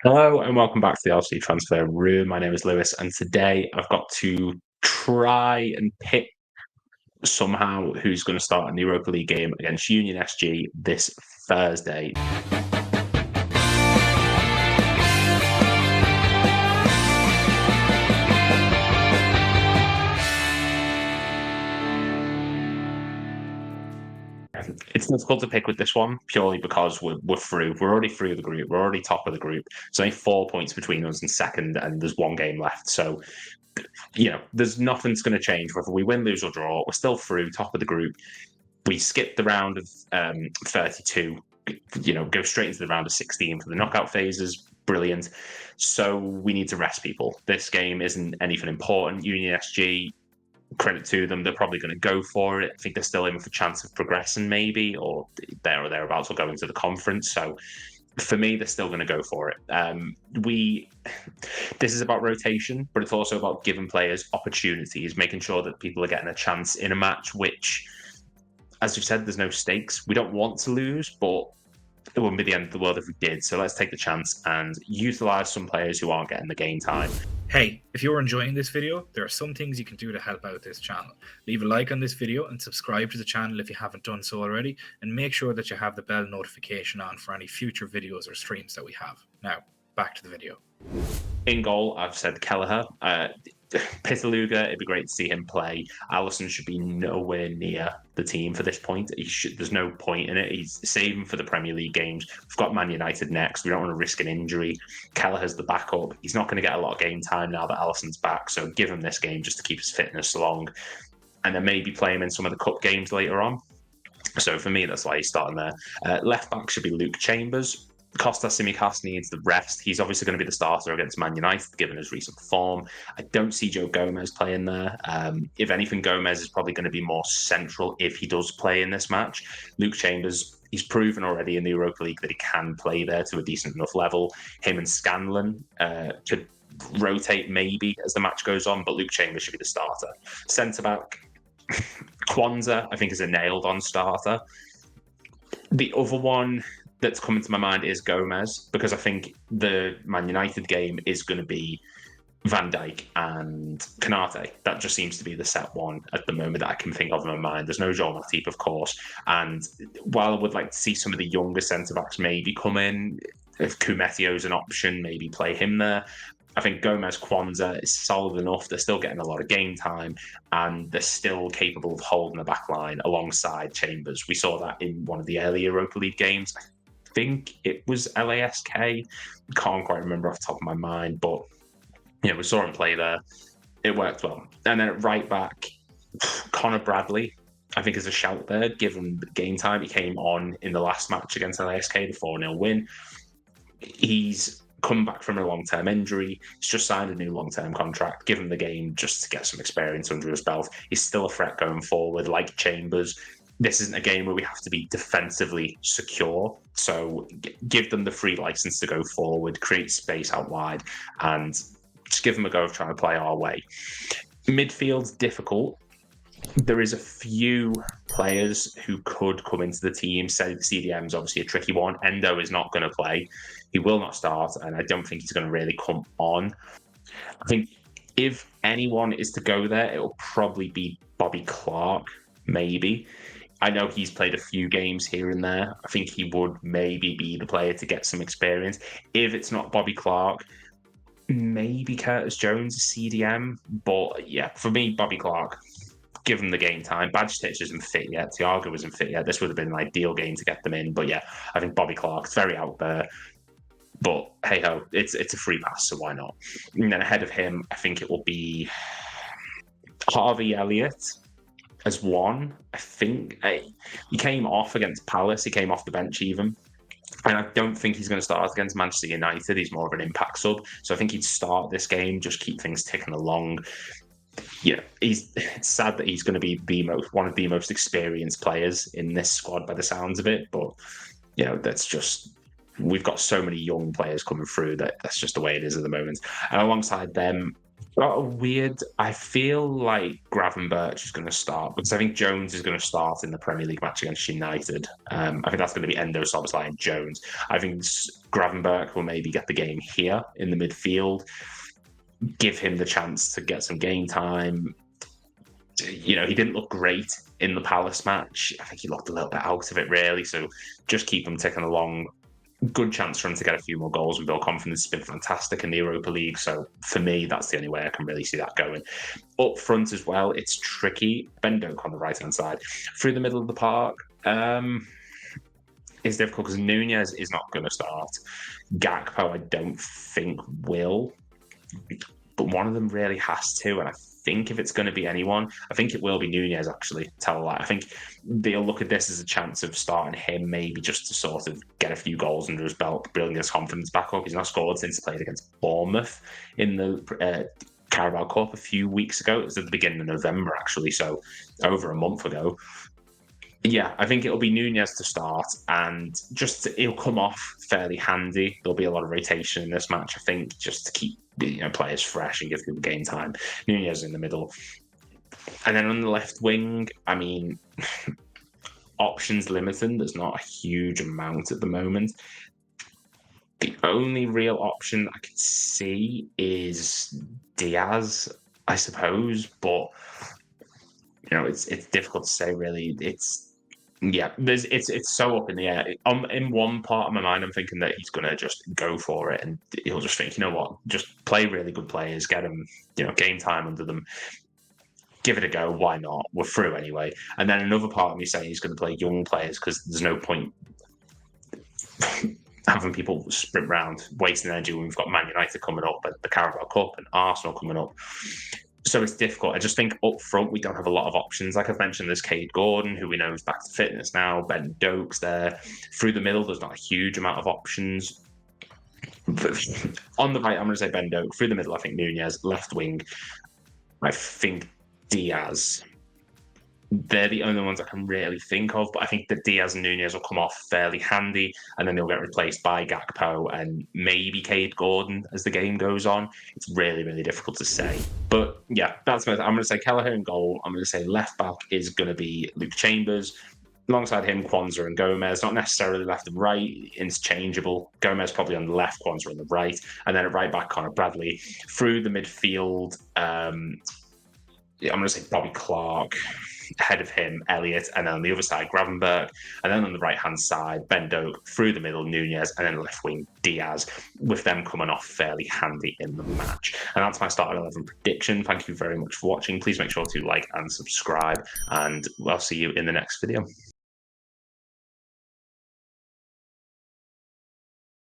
Hello and welcome back to the LC Transfer Room. My name is Lewis, and today I've got to try and pick somehow who's going to start in the Europa League game against Union SG this Thursday. It's difficult to pick with this one purely because we're through. We're already through the group. We're already top of the group. There's only 4 points between us and second, and there's one game left. So, there's nothing's going to change whether we win, lose, or draw. We're still through, top of the group. We skipped the round of 32. Go straight into the round of 16 for the knockout phases. Brilliant. So we need to rest people. This game isn't anything important. Union SG, credit to them, they're probably going to go for it. I think they're still aiming for chance of progressing, maybe, or there or thereabouts, will go into the conference. So for me, they're still going to go for it. This is about rotation, but it's also about giving players opportunities, making sure that people are getting a chance in a match, which, as we've said, there's no stakes. We don't want to lose, but it wouldn't be the end of the world if we did. So let's take the chance and utilize some players who aren't getting the game time. Hey, if you're enjoying this video, there are some things you can do to help out this channel. Leave a like on this video and subscribe to the channel if you haven't done so already, and make sure that you have the bell notification on for any future videos or streams that we have. Now, back to the video. In goal, I've said Kelleher. Pitaluga, it'd be great to see him play. Allison should be nowhere near the team for this point. There's no point in it. He's saving for the Premier League games. We've got Man United next. We don't want to risk an injury. Kelleher's the backup. He's not going to get a lot of game time now that Allison's back, so give him this game just to keep his fitness along, and then maybe play him in some of the cup games later on. So for me, that's why he's starting there. Left back should be Luke Chambers. Kostas Tsimikas needs the rest. He's obviously going to be the starter against Man United, given his recent form. I don't see Joe Gomez playing there. If anything, Gomez is probably going to be more central if he does play in this match. Luke Chambers, he's proven already in the Europa League that he can play there to a decent enough level. Him and Scanlon could rotate maybe as the match goes on, but Luke Chambers should be the starter. Centre-back, Kwanzaa, I think, is a nailed-on starter. The other one that's coming to my mind is Gomez, because I think the Man United game is going to be Van Dijk and Konate. That just seems to be the set one at the moment that I can think of in my mind. There's no Joel Matip, of course. And while I would like to see some of the younger centre-backs maybe come in, if Kumetio's an option, maybe play him there. I think Gomez, Kwanzaa is solid enough. They're still getting a lot of game time, and they're still capable of holding the back line alongside Chambers. We saw that in one of the early Europa League games. I think it was LASK. Can't quite remember off the top of my mind, but we saw him play there. It worked well. And then at right back, Connor Bradley, I think, is a shout there, given the game time. He came on in the last match against LASK, the 4-0 win. He's come back from a long-term injury. He's just signed a new long-term contract. Give him the game just to get some experience under his belt. He's still a threat going forward, like Chambers. This isn't a game where we have to be defensively secure. So give them the free license to go forward, create space out wide, and just give them a go of trying to play our way. Midfield's difficult. There is a few players who could come into the team. Say the CDM is obviously a tricky one. Endo is not going to play. He will not start, and I don't think he's going to really come on. I think if anyone is to go there, it will probably be Bobby Clark, maybe. I know he's played a few games here and there. I think he would maybe be the player to get some experience. If it's not Bobby Clark, maybe Curtis Jones, CDM. But yeah, for me, Bobby Clark, give him the game time. Bajcetic isn't fit yet. Thiago isn't fit yet. This would have been an ideal game to get them in. But yeah, I think Bobby Clark's very out there. But hey ho, it's a free pass, so why not? And then ahead of him, I think it will be Harvey Elliott as one. I think he came off against Palace. He came off the bench even. And I don't think he's going to start against Manchester United. He's more of an impact sub. So I think he'd start this game, just keep things ticking along. It's sad that he's going to be one of the most experienced players in this squad by the sounds of it. But, that's just... We've got so many young players coming through that's just the way it is at the moment. And alongside them, got a weird. I feel like Gravenberch is going to start because I think Jones is going to start in the Premier League match against United. I think that's going to be Endo, Szoboszlai, and Jones. I think Gravenberch will maybe get the game here in the midfield, give him the chance to get some game time. He didn't look great in the Palace match. I think he looked a little bit out of it, really. So just keep him ticking along. Good chance for him to get a few more goals and build confidence. Has been fantastic in the Europa League. So for me, that's the only way I can really see that going. Up front as well, it's tricky. Ben Doak on the right-hand side. Through the middle of the park, is difficult because Nunez is not going to start. Gakpo, I don't think will. But one of them really has to, and I think if it's going to be anyone, I think it will be Nunez, actually. I think they'll look at this as a chance of starting him, maybe just to sort of get a few goals under his belt, building his confidence back up. He's not scored since he played against Bournemouth in the Carabao Cup a few weeks ago. It was at the beginning of November, actually, so over a month ago. Yeah, I think it'll be Nunez to start, and he'll come off fairly handy. There'll be a lot of rotation in this match, I think, just to keep players fresh and give people game time. Nunez in the middle. And then on the left wing, I mean, options limited. There's not a huge amount at the moment. The only real option I can see is Diaz, I suppose, but it's difficult to say, really. It's so up in the air. In one part of my mind, I'm thinking that he's going to just go for it, and he'll just think, you know what, just play really good players, get them, game time under them, give it a go. Why not? We're through anyway. And then another part of me saying he's going to play young players because there's no point having people sprint round, wasting energy when we've got Man United coming up, and the Carabao Cup, and Arsenal coming up. So it's difficult. I just think up front, we don't have a lot of options. Like I've mentioned, there's Cade Gordon, who we know is back to fitness now. Ben Doak's there. Through the middle, there's not a huge amount of options. But on the right, I'm going to say Ben Doak. Through the middle, I think Nunez. Left wing, I think Diaz. They're the only ones I can really think of, but I think that Diaz and Nunez will come off fairly handy, and then they'll get replaced by Gakpo and maybe Cade Gordon as the game goes on. It's really, really difficult to say. But yeah, I'm going to say Kelleher in goal. I'm going to say left back is going to be Luke Chambers. Alongside him, Kwanzaa and Gomez, not necessarily left and right, interchangeable. Gomez probably on the left, Kwanzaa on the right. And then at right back, Connor Bradley. Through the midfield, I'm going to say Bobby Clark. Ahead of him, Elliott, and then on the other side, Gravenberch, and then on the right-hand side, Ben Doak, through the middle, Nunez, and then left wing, Diaz, with them coming off fairly handy in the match. And that's my start 11 prediction. Thank you very much for watching. Please make sure to like and subscribe, and I'll see you in the next video.